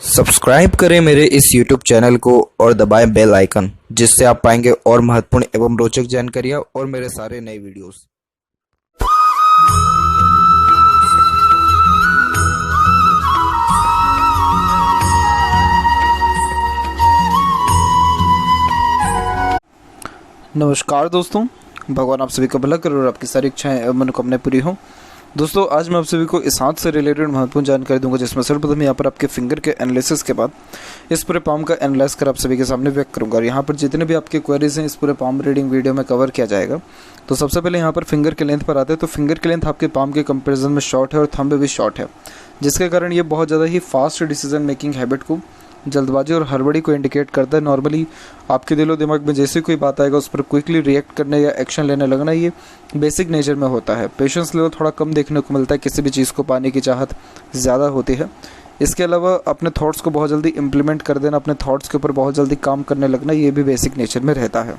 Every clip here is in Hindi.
सब्सक्राइब करें मेरे इस YouTube चैनल को और दबाएं बेल आइकन, जिससे आप पाएंगे और महत्वपूर्ण एवं रोचक जानकारियाँ और मेरे सारे नए वीडियोस। नमस्कार दोस्तों, भगवान आप सभी का भला करे और आपकी सारी इच्छाएं एवं मनोकामनाएं पूरी हों। दोस्तों, आज मैं आप सभी को इस हाथ से रिलेटेड महत्वपूर्ण जानकारी दूंगा, जिसमें सर्वप्रथम यहाँ पर आपके फिंगर के एनालिसिस के बाद इस पूरे पाम का एनालाइज कर आप सभी के सामने व्यक्त करूंगा। और यहाँ पर जितने भी आपके क्वेरीज हैं इस पूरे पाम रीडिंग वीडियो में कवर किया जाएगा। तो सबसे पहले यहाँ पर फिंगर के लेंथ पर आते हैं। तो फिंगर के लेंथ आपके पाम के कंपेरिजन में शॉर्ट है और थंब भी शॉर्ट है, जिसके कारण ये बहुत ज़्यादा ही फास्ट डिसीजन मेकिंग हैबिट को, जल्दबाजी और हड़बड़ी को इंडिकेट करता है। नॉर्मली आपके दिलो दिमाग में जैसे कोई बात आएगा उस पर क्विकली रिएक्ट करने या एक्शन लेने लगना, ये बेसिक नेचर में होता है। पेशेंस लेवल थोड़ा कम देखने को मिलता है, किसी भी चीज़ को पाने की चाहत ज़्यादा होती है। इसके अलावा अपने थॉट्स को बहुत जल्दी इम्प्लीमेंट कर देना, अपने थॉट्स के ऊपर बहुत जल्दी काम करने लगना, ये भी बेसिक नेचर में रहता है।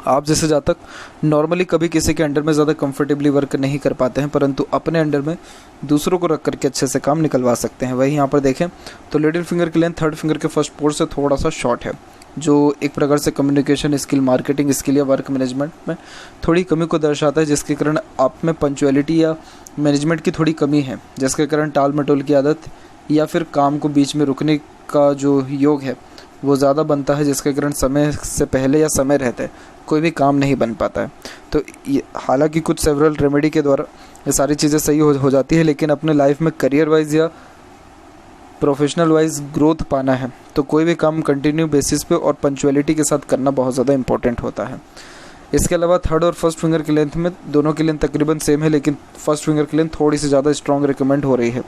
आप जैसे जातक नॉर्मली कभी किसी के अंडर में ज़्यादा कंफर्टेबली वर्क नहीं कर पाते हैं, परंतु अपने अंडर में दूसरों को रख करके अच्छे से काम निकलवा सकते हैं। वही यहाँ पर देखें तो लिटिल फिंगर की लेंथ थर्ड फिंगर के फर्स्ट पोर से थोड़ा सा शॉर्ट है, जो एक प्रकार से कम्युनिकेशन स्किल, मार्केटिंग स्किल या वर्क मैनेजमेंट में थोड़ी कमी को दर्शाता है, जिसके कारण आप में पंचुअलिटी या मैनेजमेंट की थोड़ी कमी है, जिसके कारण टाल मटोल की आदत या फिर काम को बीच में रुकने का जो योग है वो ज़्यादा बनता है, जिसके कारण समय से पहले या समय रहते कोई भी काम नहीं बन पाता है। तो हालांकि कुछ सेवरल रेमेडी के द्वारा ये सारी चीज़ें सही हो जाती है, लेकिन अपने लाइफ में करियर वाइज या प्रोफेशनल वाइज ग्रोथ पाना है तो कोई भी काम कंटिन्यू बेसिस पे और पंचुअलिटी के साथ करना बहुत ज़्यादा इंपॉर्टेंट होता है। इसके अलावा थर्ड और फर्स्ट फिंगर की लेंथ में दोनों की लेंथ तकरीबन सेम है, लेकिन फर्स्ट फिंगर की लेंथ थोड़ी सी ज़्यादा स्ट्रॉन्ग रिकमेंड हो रही है,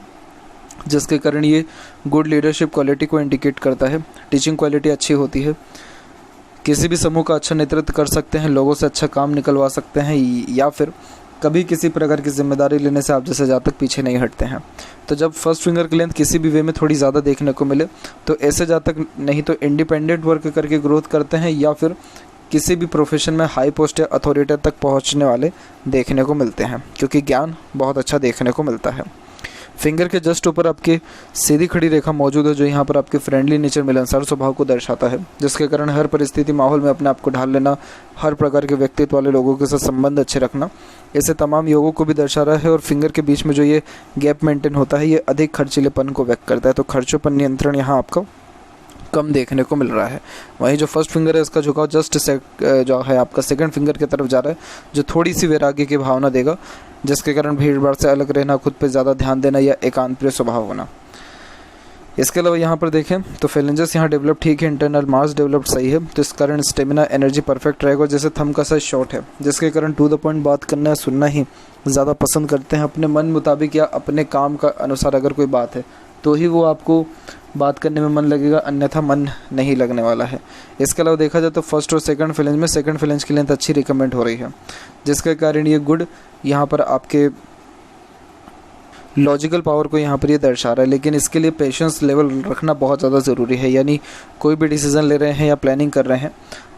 जिसके कारण ये गुड लीडरशिप क्वालिटी को इंडिकेट करता है। टीचिंग क्वालिटी अच्छी होती है, किसी भी समूह का अच्छा नेतृत्व कर सकते हैं, लोगों से अच्छा काम निकलवा सकते हैं, या फिर कभी किसी प्रकार की जिम्मेदारी लेने से आप जैसे जातक पीछे नहीं हटते हैं। तो जब फर्स्ट फिंगर की लेंथ किसी भी वे में थोड़ी ज़्यादा देखने को मिले तो ऐसे जातक नहीं तो इंडिपेंडेंट वर्क करके ग्रोथ करते हैं, या फिर किसी भी प्रोफेशन में हाई पोस्ट या अथॉरिटी तक पहुंचने वाले देखने को मिलते हैं, क्योंकि ज्ञान बहुत अच्छा देखने को मिलता है। फिंगर के जस्ट ऊपर आपके सीधी खड़ी रेखा मौजूद है, जो यहाँ पर आपके फ्रेंडली नेचर, मिलनसार स्वभाव को दर्शाता है, जिसके कारण हर परिस्थिति माहौल में अपने आप को ढाल लेना, हर प्रकार के व्यक्तित्व वाले लोगों के साथ संबंध अच्छे रखना, ऐसे तमाम योगों को भी दर्शा रहा है। और फिंगर के बीच में जो ये गैप मेंटेन होता है, ये अधिक खर्चीलेपन को व्यक्त करता है। तो खर्चों पर नियंत्रण यहाँ आपका कम देखने को मिल रहा है। वहीं जो फर्स्ट फिंगर है इसका झुकाव जस्ट जो है आपका सेकंड फिंगर की तरफ जा रहा है, जो थोड़ी सी वैराग्य की भावना देगा, जिसके कारण भीड़ भाड़ से अलग रहना, खुद पे ज़्यादा ध्यान देना या एकांत प्रिय स्वभाव होना। इसके अलावा यहाँ पर देखें तो फेलेंजेस यहाँ डेवलप ठीक है, इंटरनल मास डेवलप सही है, तो इस कारण स्टेमिना एनर्जी परफेक्ट रहेगा। जैसे थंब का साइज शॉर्ट है, जिसके कारण टू द पॉइंट बात करना, सुनना ही ज़्यादा पसंद करते हैं। अपने मन मुताबिक या अपने काम का अनुसार अगर कोई बात है तो ही वो आपको बात करने में मन लगेगा, अन्यथा मन नहीं लगने वाला है। इसके अलावा देखा जाए तो फर्स्ट और सेकंड फ्लेंज में सेकंड फ्लेंज की लेंथ अच्छी रिकमेंड हो रही है, जिसके कारण ये गुड यहाँ पर आपके लॉजिकल पावर को यहाँ पर ये दर्शा रहा है। लेकिन इसके लिए पेशेंस लेवल रखना बहुत ज़्यादा ज़रूरी है, यानी कोई भी डिसीज़न ले रहे हैं या प्लानिंग कर रहे हैं,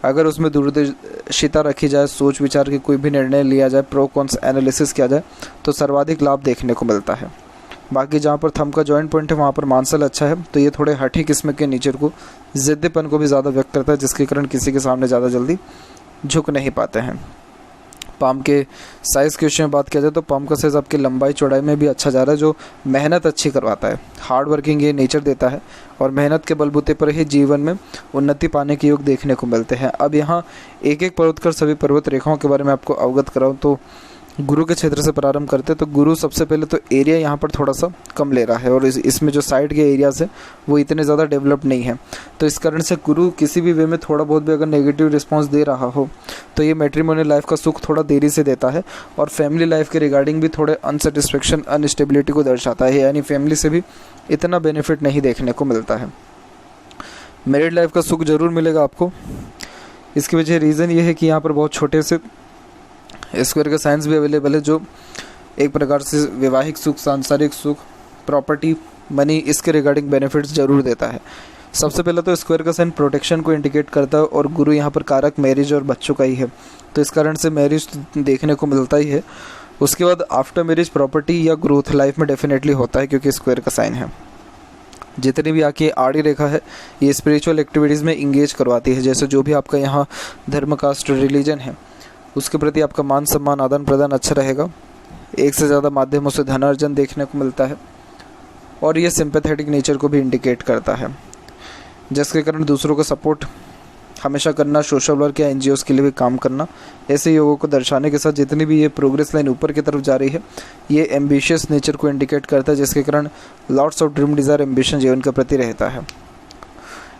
अगर उसमें दूरदर्शिता रखी जाए, सोच विचार के कोई भी निर्णय लिया जाए, प्रो कॉन्स एनालिसिस किया जाए, तो सर्वाधिक लाभ देखने को मिलता है। बाकी जहाँ पर थंब का जॉइंट पॉइंट है वहाँ पर मानसल अच्छा है, तो ये थोड़े हठी किस्म के नेचर को, ज़िद्दीपन को भी ज़्यादा व्यक्त करता है, जिसके कारण किसी के सामने ज़्यादा जल्दी झुक नहीं पाते हैं। पाम के साइज़ के विषय में बात किया जाए तो पाम का साइज़ आपकी लंबाई चौड़ाई में भी अच्छा जा रहा है, जो मेहनत अच्छी करवाता है। हार्ड वर्किंग ये नेचर देता है और मेहनत के बलबूते पर ही जीवन में उन्नति पाने के योग देखने को मिलते हैं। अब यहाँ एक एक पर्वत कर सभी पर्वत रेखाओं के बारे में आपको अवगत कराऊँ तो गुरु के क्षेत्र से प्रारंभ करते हैं। तो गुरु सबसे पहले तो एरिया यहाँ पर थोड़ा सा कम ले रहा है, और इसमें जो साइड के एरियाज़ है वो इतने ज़्यादा डेवलप नहीं है, तो इस कारण से गुरु किसी भी वे में थोड़ा बहुत भी अगर नेगेटिव रिस्पांस दे रहा हो तो ये मैट्रिमोनियल लाइफ का सुख थोड़ा देरी से देता है, और फैमिली लाइफ के रिगार्डिंग भी थोड़े अनसेटिस्फेक्शन, अनस्टेबिलिटी को दर्शाता है, यानी फैमिली से भी इतना बेनिफिट नहीं देखने को मिलता है। मैरिड लाइफ का सुख ज़रूर मिलेगा आपको। इसकी वजह रीज़न ये है कि यहाँ पर बहुत छोटे से स्क्वायर का साइंस भी अवेलेबल है, जो एक प्रकार से वैवाहिक सुख, सांसारिक सुख, प्रॉपर्टी, मनी, इसके रिगार्डिंग बेनिफिट्स जरूर देता है। सबसे पहले तो स्क्वायर का साइन प्रोटेक्शन को इंडिकेट करता है, और गुरु यहाँ पर कारक मैरिज और बच्चों का ही है, तो इस कारण से मैरिज देखने को मिलता ही है। उसके बाद आफ्टर मैरिज प्रॉपर्टी या ग्रोथ लाइफ में डेफिनेटली होता है, क्योंकि स्क्वायर का साइन है। जितनी भी आपकी आड़ी रेखा है ये स्पिरिचुअल एक्टिविटीज़ में इंगेज करवाती है। जैसे जो भी आपका यहाँ धर्म, कास्ट, रिलीजन है उसके प्रति आपका मान सम्मान, आदान प्रदान अच्छा रहेगा। एक से ज़्यादा माध्यमों से धनार्जन देखने को मिलता है और ये सिंपैथेटिक नेचर को भी इंडिकेट करता है, जिसके कारण दूसरों को सपोर्ट हमेशा करना, सोशल वर्क या एनजीओज़ के लिए भी काम करना, ऐसे योगों को दर्शाने के साथ जितनी भी ये प्रोग्रेस लाइन ऊपर की तरफ जा रही है ये एम्बिशियस नेचर को इंडिकेट करता है, जिसके कारण lots of dream, desire, ambition जीवन के प्रति रहता है।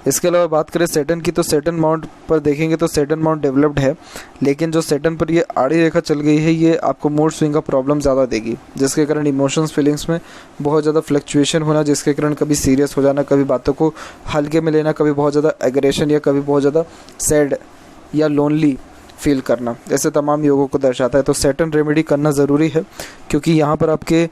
इसके अलावा बात करें सैटर्न की, तो सैटर्न माउंट पर देखेंगे तो सैटर्न माउंट डेवलप्ड है, लेकिन जो सैटर्न पर ये आड़ी रेखा चल गई है ये आपको मूड स्विंग का प्रॉब्लम ज़्यादा देगी, जिसके कारण इमोशंस, फीलिंग्स में बहुत ज़्यादा फ्लक्चुएशन होना, जिसके कारण कभी सीरियस हो जाना, कभी बातों को हल्के में लेना, कभी बहुत ज़्यादा एग्रेशन या कभी बहुत ज़्यादा सैड या लोनली फील करना, ऐसे तमाम योगों को दर्शाता है। तो सैटर्न रेमेडी करना ज़रूरी है, क्योंकि यहाँ पर आपके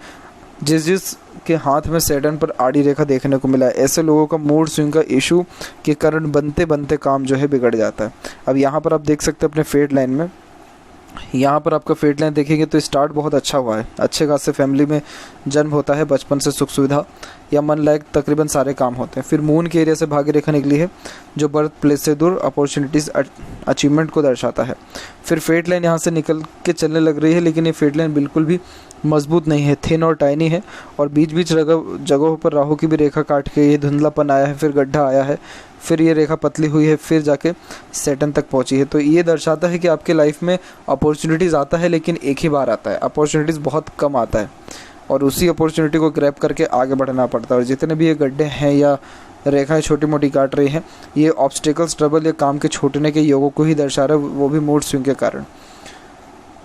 जिस के हाथ में सैटर्न पर आड़ी रेखा देखने को मिला है, ऐसे लोगों का मूड स्विंग का इशू के कारण बनते बनते काम जो है बिगड़ जाता है। अब यहाँ पर आप देख सकते हैं अपने फेट लाइन में, यहाँ पर आपका फेट लाइन देखेंगे तो स्टार्ट बहुत अच्छा हुआ है, अच्छे खासे फैमिली में जन्म होता है, बचपन से सुख सुविधा या मन लायक तकरीबन सारे काम होते हैं। फिर मून के एरिया से भाग्य रेखा निकली है जो बर्थ प्लेस से दूर अपॉर्चुनिटीज़, अचीवमेंट को दर्शाता है। फिर फेट लाइन यहाँ से निकल के चलने लग रही है, लेकिन ये फेट लाइन बिल्कुल भी मजबूत नहीं है, थिन और टाइनी है, और बीच बीच जगहों पर राहु की भी रेखा काट के ये धुंधलापन आया है, फिर गड्ढा आया है, फिर ये रेखा पतली हुई है, फिर जाके सैटर्न तक पहुंची है। तो ये दर्शाता है कि आपके लाइफ में अपॉर्चुनिटीज़ आता है, लेकिन एक ही बार आता है, अपॉर्चुनिटीज़ बहुत कम आता है, और उसी अपॉर्चुनिटी को ग्रैब करके आगे बढ़ना पड़ता है। और जितने भी ये गड्ढे हैं या रेखाएं छोटी मोटी काट रही हैं, ये ऑब्स्टिकल्स, ट्रबल या काम के छूटने के योगों को ही दर्शा रहा है, वो भी मूड स्विंग के कारण।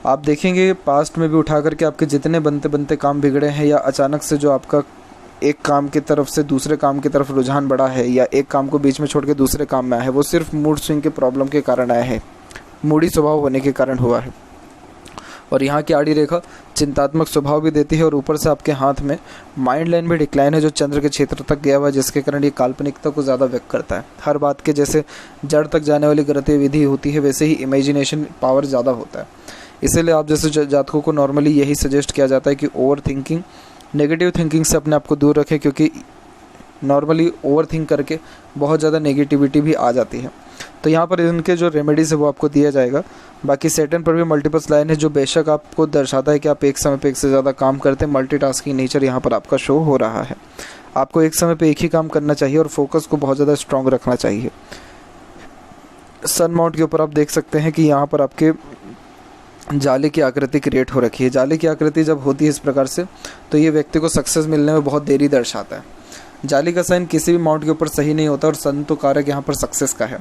आप देखेंगे पास्ट में भी उठा करके आपके जितने बनते बनते काम बिगड़े हैं, या अचानक से जो आपका एक काम की तरफ से दूसरे काम की तरफ रुझान बढ़ा है, या एक काम को बीच में छोड़ के दूसरे काम में आया है, वो सिर्फ मूड स्विंग के प्रॉब्लम के कारण आया है, मूडी स्वभाव होने के कारण हुआ है। और यहाँ की आड़ी रेखा चिंतात्मक स्वभाव भी देती है, और ऊपर से आपके हाथ में माइंड लाइन भी डिक्लाइन है जो चंद्र के क्षेत्र तक गया हुआ है, जिसके कारण ये काल्पनिकता को ज़्यादा व्यक्त करता है। हर बात के जैसे जड़ तक जाने वाली गतिविधि होती है, वैसे ही इमेजिनेशन पावर ज़्यादा होता है। इसीलिए आप जैसे जातकों को नॉर्मली यही सजेस्ट किया जाता है कि ओवर थिंकिंग, नेगेटिव थिंकिंग से अपने आप को दूर रखें, क्योंकि नॉर्मली ओवर थिंक करके बहुत ज़्यादा नेगेटिविटी भी आ जाती है। तो यहाँ पर इनके जो रेमेडीज़ है वो आपको दिया जाएगा। बाकी सैटर्न पर भी मल्टीपल्स लाइन है जो बेशक आपको दर्शाता है कि आप एक समय पे एक से ज़्यादा काम करते हैं, मल्टीटास्किंग नेचर यहाँ पर आपका शो हो रहा है। आपको एक समय पे एक ही काम करना चाहिए और फोकस को बहुत ज़्यादा स्ट्रॉन्ग रखना चाहिए। सन माउंट के ऊपर आप देख सकते हैं कि यहाँ पर आपके जाली की आकृति क्रिएट हो रखी है। जाली की आकृति जब होती है इस प्रकार से, तो ये व्यक्ति को सक्सेस मिलने में बहुत देरी दर्शाता है। जाली का साइन किसी भी माउंट के ऊपर सही नहीं होता, और सन तो कारक यहाँ पर सक्सेस का है,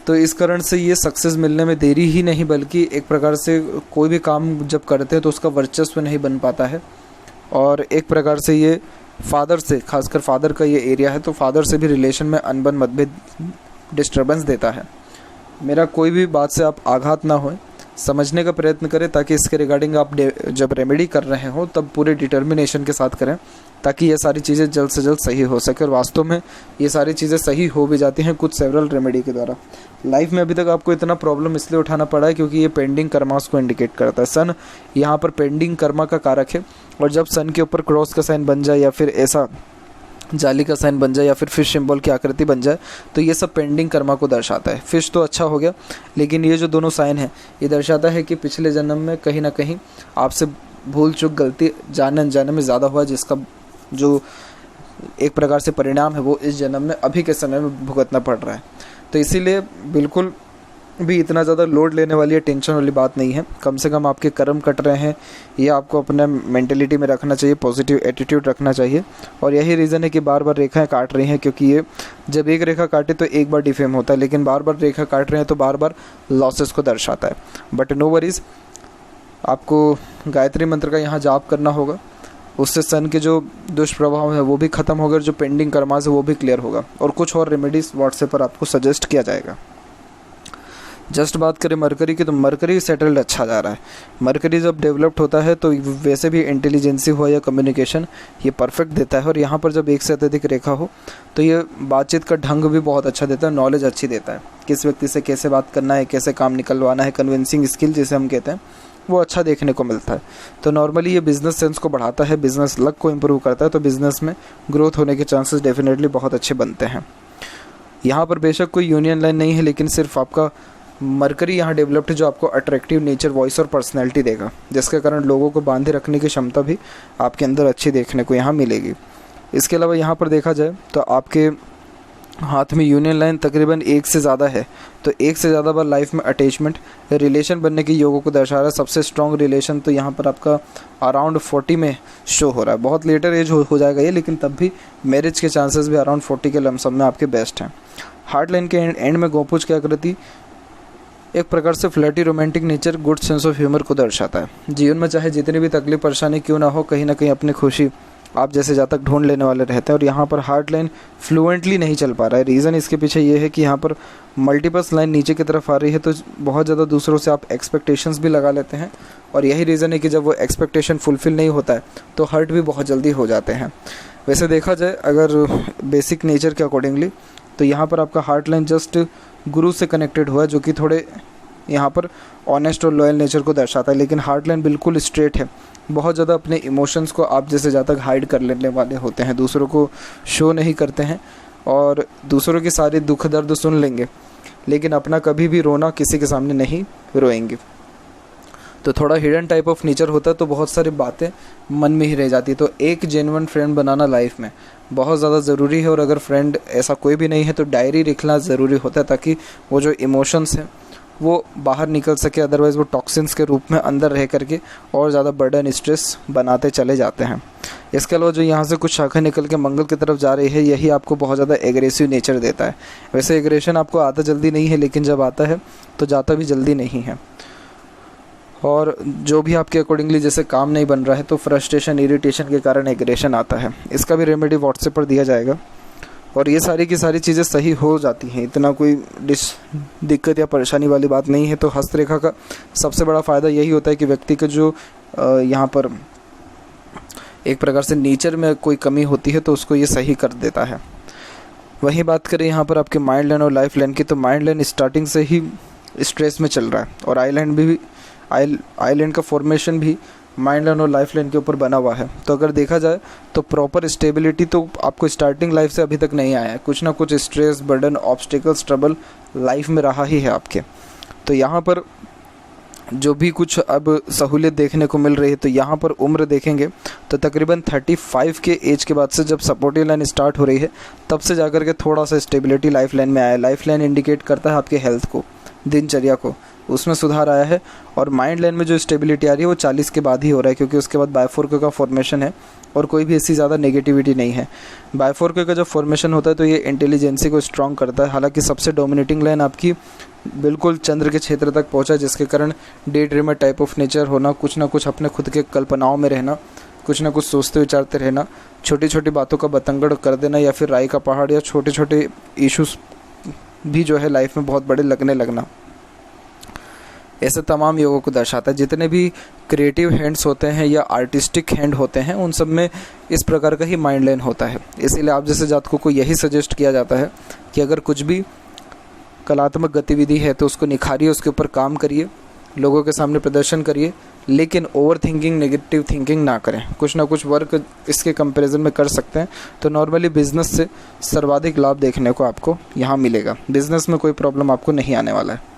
तो इस कारण से ये सक्सेस मिलने में देरी ही नहीं, बल्कि एक प्रकार से कोई भी काम जब करते हैं तो उसका वर्चस्व नहीं बन पाता है। और एक प्रकार से ये फादर से, खासकर फादर का ये एरिया है, तो फादर से भी रिलेशन में अनबन, मतभेद, डिस्टर्बेंस देता है। मेरा कोई भी बात से आप आघात ना होए, समझने का प्रयत्न करें, ताकि इसके रिगार्डिंग आप जब रेमेडी कर रहे हो तब पूरे डिटर्मिनेशन के साथ करें, ताकि ये सारी चीज़ें जल्द से जल्द सही हो सके। और वास्तव में ये सारी चीज़ें सही हो भी जाती हैं कुछ सेवरल रेमेडी के द्वारा। लाइफ में अभी तक आपको इतना प्रॉब्लम इसलिए उठाना पड़ा है क्योंकि ये पेंडिंग कर्मास को इंडिकेट करता है। सन यहाँ पर पेंडिंग कर्मा का कारक है, और जब सन के ऊपर क्रॉस का साइन बन जाए, या फिर ऐसा जाली का साइन बन जाए, या फिर फिश सिंबल की आकृति बन जाए, तो ये सब पेंडिंग कर्मा को दर्शाता है। फिश तो अच्छा हो गया, लेकिन ये जो दोनों साइन है ये दर्शाता है कि पिछले जन्म में कहीं ना कहीं आपसे भूल चूक, गलती जाने अनजाने में ज़्यादा हुआ, जिसका जो एक प्रकार से परिणाम है वो इस जन्म में अभी के समय में भुगतना पड़ रहा है। तो इसीलिए बिल्कुल भी इतना ज़्यादा लोड लेने वाली या टेंशन वाली बात नहीं है। कम से कम आपके कर्म कट रहे हैं, ये आपको अपने मेंटेलिटी में रखना चाहिए, पॉजिटिव एटीट्यूड रखना चाहिए। और यही रीज़न है कि बार बार रेखाएं काट रही हैं, क्योंकि ये जब एक रेखा काटे तो एक बार डिफेम होता है, लेकिन बार बार रेखा काट रहे हैं तो बार बार लॉसेस को दर्शाता है। बट नो वरीज, आपको गायत्री मंत्र का यहाँ जाप करना होगा, उससे सन के जो दुष्प्रभाव है वो भी ख़त्म होगा, जो पेंडिंग कर्मास है वो भी क्लियर होगा। और कुछ और रेमेडीज़ व्हाट्सएप पर आपको सजेस्ट किया जाएगा। जस्ट बात करें मरकरी की, तो मरकरी सेटल्ड अच्छा जा रहा है। मरकरी जब डेवलप्ड होता है तो वैसे भी इंटेलिजेंसी हो या कम्युनिकेशन ये परफेक्ट देता है। और यहाँ पर जब एक से अत्यधिक रेखा हो तो ये बातचीत का ढंग भी बहुत अच्छा देता है, नॉलेज अच्छी देता है, किस व्यक्ति से कैसे बात करना है, कैसे काम निकलवाना है, कन्विंसिंग स्किल जिसे हम कहते हैं वो अच्छा देखने को मिलता है। तो नॉर्मली ये बिज़नेस सेंस को बढ़ाता है, बिज़नेस लक को इम्प्रूव करता है, तो बिज़नेस में ग्रोथ होने के चांसेस डेफिनेटली बहुत अच्छे बनते हैं। यहाँ पर बेशक कोई यूनियन लाइन नहीं है, लेकिन सिर्फ आपका मरकरी यहाँ डेवलप्ड है, जो आपको अट्रैक्टिव नेचर, वॉइस और पर्सनैलिटी देगा, जिसके कारण लोगों को बांधे रखने की क्षमता भी आपके अंदर अच्छी देखने को यहाँ मिलेगी। इसके अलावा यहाँ पर देखा जाए तो आपके हाथ में यूनियन लाइन तकरीबन 1 से ज़्यादा है, तो 1 से ज़्यादा बार लाइफ में अटैचमेंट, रिलेशन बनने की योगों को दर्शा रहा है। सबसे स्ट्रॉन्ग रिलेशन तो यहाँ पर आपका अराउंड 40 में शो हो रहा है। बहुत लेटर एज हो जाएगा ये, लेकिन तब भी मैरिज के चांसेस भी अराउंड 40 के लमसम में आपके बेस्ट हैं। हार्ट लाइन के एंड में गोपुज की आकृति एक प्रकार से flirty romantic nature, good sense of humour को दर्शाता है। जीवन में चाहे जितनी भी तकलीफ परेशानी क्यों ना हो, कहीं ना कहीं अपनी खुशी आप जैसे जातक ढूंढ लेने वाले रहते हैं। और यहाँ पर हार्ट लाइन फ्लुएंटली नहीं चल पा रहा है। रीज़न इसके पीछे ये है कि यहाँ पर मल्टीपल्स लाइन नीचे की तरफ आ रही है, तो बहुत ज़्यादा दूसरों से आप एक्सपेक्टेशंस भी लगा लेते हैं, और यही रीज़न है कि जब वो एक्सपेक्टेशन फुलफ़िल नहीं होता है तो हर्ट भी बहुत जल्दी हो जाते हैं। वैसे देखा जाए अगर बेसिक नेचर के अकॉर्डिंगली, तो यहाँ पर आपका हार्ट लाइन जस्ट गुरु से कनेक्टेड हुआ है, जो कि थोड़े यहाँ पर ऑनेस्ट और लॉयल नेचर को दर्शाता है। लेकिन हार्ट लाइन बिल्कुल स्ट्रेट है, बहुत ज़्यादा अपने इमोशंस को आप जैसे ज़्यादा हाइड कर लेने वाले होते हैं, दूसरों को शो नहीं करते हैं, और दूसरों की सारी दुख दर्द सुन लेंगे, लेकिन अपना कभी भी रोना किसी के सामने नहीं रोएंगे। तो थोड़ा हिडन टाइप ऑफ नेचर होता है, तो बहुत सारी बातें मन में ही रह जाती है। तो एक जेन्युइन फ्रेंड बनाना लाइफ में बहुत ज़्यादा ज़रूरी है, और अगर फ्रेंड ऐसा कोई भी नहीं है तो डायरी लिखना ज़रूरी होता है, ताकि वो जो इमोशंस हैं वो बाहर निकल सके। अदरवाइज़ वो टॉक्सिन्स के रूप में अंदर रह करके और ज़्यादा बर्डन, स्ट्रेस बनाते चले जाते हैं। इसके अलावा जो यहाँ से कुछ शाखा निकल के मंगल की तरफ जा रही है, यही आपको बहुत ज़्यादा एग्रेसिव नेचर देता है। वैसे एग्रेशन आपको आता जल्दी नहीं है, लेकिन जब आता है तो जाता भी जल्दी नहीं है। और जो भी आपके अकॉर्डिंगली जैसे काम नहीं बन रहा है, तो फ्रस्ट्रेशन, इरिटेशन के कारण एग्रेशन आता है। इसका भी रेमेडी व्हाट्सएप पर दिया जाएगा, और ये सारी की सारी चीज़ें सही हो जाती हैं, इतना कोई दिक्कत या परेशानी वाली बात नहीं है। तो हस्तरेखा का सबसे बड़ा फ़ायदा यही होता है कि व्यक्ति का जो यहाँ पर एक प्रकार से नेचर में कोई कमी होती है, तो उसको ये सही कर देता है। वहीं बात करें यहाँ पर आपके माइंड लाइन और लाइफ लाइन की, तो माइंड लाइन स्टार्टिंग से ही स्ट्रेस में चल रहा है, और आइलैंड का फॉर्मेशन भी माइंड लाइन और लाइफ लाइन के ऊपर बना हुआ है। तो अगर देखा जाए तो प्रॉपर स्टेबिलिटी तो आपको स्टार्टिंग लाइफ से अभी तक नहीं आया है। कुछ ना कुछ stress, burden, obstacles, trouble life में रहा ही है आपके। तो यहाँ पर जो भी कुछ अब सहूलियत देखने को मिल रही है, तो यहाँ पर उम्र देखेंगे तो तकरीबन 35 के एज के बाद से जब सपोर्टिव लाइन स्टार्ट हो रही है, तब से जाकर के थोड़ा सा स्टेबिलिटी लाइफ लाइन में आया है। लाइफ लाइन इंडिकेट करता है आपके हेल्थ को, दिनचर्या को, उसमें सुधार आया है। और माइंड लाइन में जो स्टेबिलिटी आ रही है वो 40 के बाद ही हो रहा है, क्योंकि उसके बाद बायफोर्क का फॉर्मेशन है, और कोई भी ऐसी ज़्यादा नेगेटिविटी नहीं है। बायफोर्क का जब फॉर्मेशन होता है तो ये इंटेलिजेंसी को स्ट्रॉन्ग करता है। हालांकि सबसे डोमिनेटिंग लाइन आपकी बिल्कुल चंद्र के क्षेत्र तक पहुंचा, जिसके कारण day dreamer type of nature होना, कुछ ना कुछ अपने खुद के कल्पनाओं में रहना, कुछ ना कुछ सोचते विचारते रहना, छोटी छोटी बातों का बतंगड़ कर देना, या फिर राई का पहाड़, या छोटे छोटे इश्यूज भी जो है लाइफ में बहुत बड़े लगने लगना, ऐसे तमाम योगों को दर्शाता है। जितने भी क्रिएटिव हैंड्स होते हैं या आर्टिस्टिक हैंड होते हैं, उन सब में इस प्रकार का ही माइंड लाइन होता है। इसीलिए आप जैसे जातकों को यही सजेस्ट किया जाता है कि अगर कुछ भी कलात्मक गतिविधि है तो उसको निखारिए, उसके ऊपर काम करिए, लोगों के सामने प्रदर्शन करिए, लेकिन ओवर थिंकिंग, नेगेटिव थिंकिंग ना करें। कुछ ना कुछ वर्क इसके कंपैरिजन में कर सकते हैं, तो नॉर्मली बिजनेस से सर्वाधिक लाभ देखने को आपको यहाँ मिलेगा। बिजनेस में कोई प्रॉब्लम आपको नहीं आने वाला है।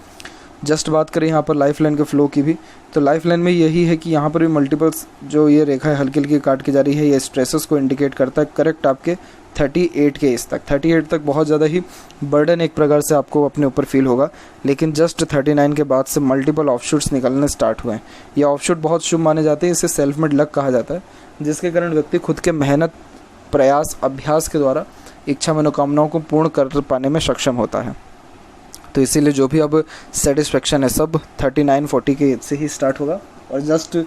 जस्ट बात करें यहाँ पर लाइफ लाइन के फ्लो की भी, तो लाइफ लाइन में यही है कि यहाँ पर भी मल्टीपल्स जो ये रेखा है हल्की हल्की काट के जा रही है, ये स्ट्रेसेस को इंडिकेट करता है। करेक्ट आपके 38 के एज तक, 38 तक बहुत ज़्यादा ही बर्डन एक प्रकार से आपको अपने ऊपर फील होगा, लेकिन जस्ट 39 के बाद से मल्टीपल ऑफशूट्स निकलने स्टार्ट हुए हैं। ये ऑफशूट बहुत शुभ माने जाते हैं, इसे सेल्फ मेड लक कहा जाता है, जिसके कारण व्यक्ति खुद के मेहनत, प्रयास, अभ्यास के द्वारा इच्छा मनोकामनाओं को पूर्ण कर पाने में सक्षम होता है। तो इसीलिए जो भी अब सेटिस्फेक्शन है सब 39-40 के एज से ही स्टार्ट होगा। और जस्ट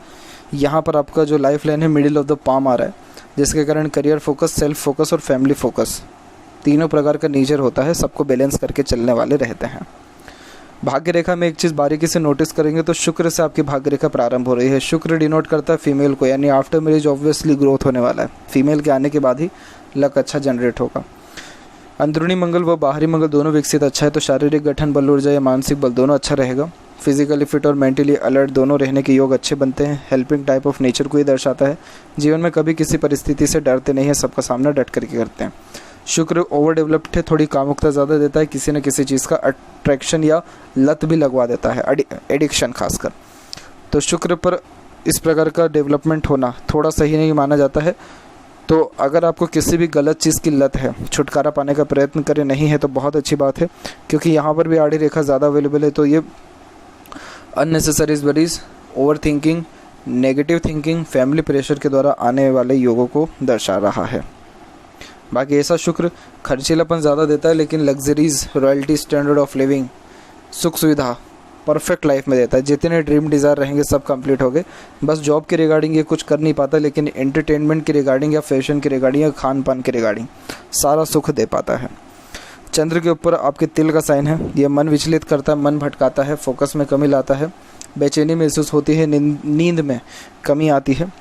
यहाँ पर आपका जो लाइफ लाइन है मिडिल ऑफ द पाम आ रहा है, जिसके कारण करियर फोकस, सेल्फ फोकस और फैमिली फोकस तीनों प्रकार का नेचर होता है, सबको बैलेंस करके चलने वाले रहते हैं। भाग्य रेखा में एक चीज़ बारीकी से नोटिस करेंगे तो शुक्र से आपकी भाग्य रेखा प्रारंभ हो रही है। शुक्र डिनोट करता है फीमेल को, यानी आफ्टर मैरिज ऑब्वियसली ग्रोथ होने वाला है। फीमेल के आने के बाद ही लक अच्छा जनरेट होगा। अंदरूनी मंगल व बाहरी मंगल दोनों विकसित अच्छा है, तो शारीरिक गठन बल, ऊर्जा या मानसिक बल दोनों अच्छा रहेगा। फिजिकली फिट और मेंटली अलर्ट दोनों रहने के योग अच्छे बनते हैं। हेल्पिंग टाइप ऑफ नेचर को ही दर्शाता है। जीवन में कभी किसी परिस्थिति से डरते नहीं है, सबका सामना डट करके करते हैं। शुक्र ओवर डेवलप्ड है, थोड़ी कामुकता ज़्यादा देता है, किसी न किसी चीज़ का अट्रैक्शन या लत भी लगवा देता है, एडिक्शन खासकर। तो शुक्र पर इस प्रकार का डेवलपमेंट होना थोड़ा सही नहीं माना जाता है। तो अगर आपको किसी भी गलत चीज़ की लत है, छुटकारा पाने का प्रयत्न करें, नहीं है तो बहुत अच्छी बात है, क्योंकि यहाँ पर भी आड़ी रेखा ज़्यादा अवेलेबल है। तो ये unnecessary worries, over thinking, negative thinking, family pressure के द्वारा आने वाले योगों को दर्शा रहा है। बाकी ऐसा शुक्र खर्चीलापन ज़्यादा देता है, लेकिन luxuries, royalty, standard of living, सुख सुविधा परफेक्ट लाइफ में देता है। जितने ड्रीम डिज़ायर रहेंगे सब कंप्लीट हो गए। बस जॉब के रिगार्डिंग ये कुछ कर नहीं पाता, लेकिन एंटरटेनमेंट के रिगार्डिंग या फैशन के रिगार्डिंग या खान पान के रिगार्डिंग सारा सुख दे पाता है। चंद्र के ऊपर आपके तिल का साइन है। ये मन विचलित करता है, मन भटकाता है, फोकस में कमी लाता है, बेचैनी महसूस होती है, नींद में कमी आती है।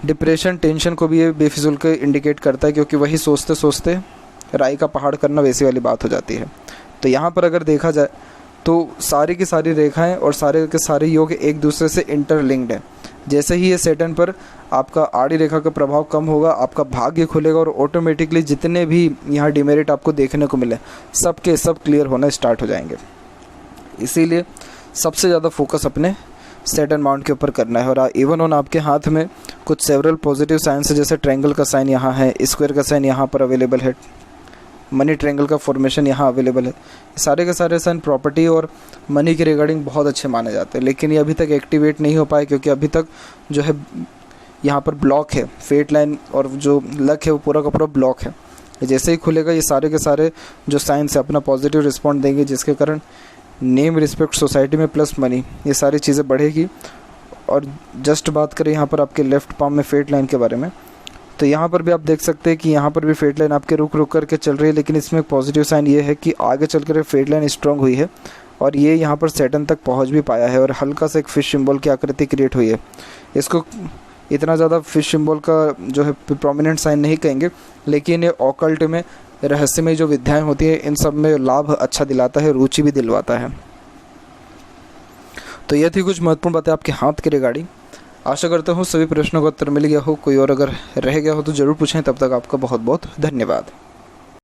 डिप्रेशन, टेंशन को भी ये बेफिजुल के इंडिकेट करता है, क्योंकि वही सोचते सोचते राई का पहाड़ करना वैसी वाली बात हो जाती है। तो यहाँ पर अगर देखा जाए तो सारी की सारी रेखाएं और सारे के सारे योग एक दूसरे से इंटरलिंक्ड है। जैसे ही ये सैटर्न पर आपका आड़ी रेखा का प्रभाव कम होगा, आपका भाग्य खुलेगा और ऑटोमेटिकली जितने भी यहाँ डिमेरिट आपको देखने को मिले सब के सब क्लियर होना स्टार्ट हो जाएंगे। इसीलिए सबसे ज़्यादा फोकस अपने सैटर्न माउंट के ऊपर करना है। और इवन ऑन आपके हाथ में कुछ सेवरल पॉजिटिव साइंस है, जैसे ट्रायंगल का साइन यहाँ है, स्क्वायर का साइन यहाँ पर अवेलेबल है, मनी ट्रायंगल का फॉर्मेशन यहाँ अवेलेबल है। सारे के सारे साइन प्रॉपर्टी और मनी के रिगार्डिंग बहुत अच्छे माने जाते हैं, लेकिन ये अभी तक एक्टिवेट नहीं हो पाए, क्योंकि अभी तक जो है यहाँ पर ब्लॉक है। फेट लाइन और जो लक है वो पूरा का पूरा ब्लॉक है। जैसे ही खुलेगा ये सारे के सारे जो साइंस है अपना पॉजिटिव रिस्पॉन्ड देंगे, जिसके कारण नेम, रिस्पेक्ट सोसाइटी में प्लस मनी, ये सारी चीज़ें बढ़ेगी। और जस्ट बात करें यहाँ पर आपके लेफ्ट पाम में फेट लाइन के बारे में, तो यहाँ पर भी आप देख सकते हैं कि यहाँ पर भी फेट लाइन आपके रुक करके चल रही है, लेकिन इसमें पॉजिटिव साइन ये है कि आगे चल कर फेट लाइन स्ट्रॉन्ग हुई है और ये यहाँ पर सैटर्न तक पहुँच भी पाया है और हल्का सा एक फिश सिंबल की आकृति क्रिएट हुई है। इसको इतना ज़्यादा फिश सिंबल का जो है प्रोमिनेंट साइन नहीं कहेंगे, लेकिन ये ऑकल्ट में रहस्यमय जो विद्याएं होती है इन सब में लाभ अच्छा दिलाता है, रुचि भी दिलवाता है। तो ये थी कुछ महत्वपूर्ण बातें आपके हाथ के रिगार्डिंग। आशा करता हूँ सभी प्रश्नों का उत्तर मिल गया हो। कोई और अगर रह गया हो तो ज़रूर पूछें। तब तक आपका बहुत बहुत धन्यवाद।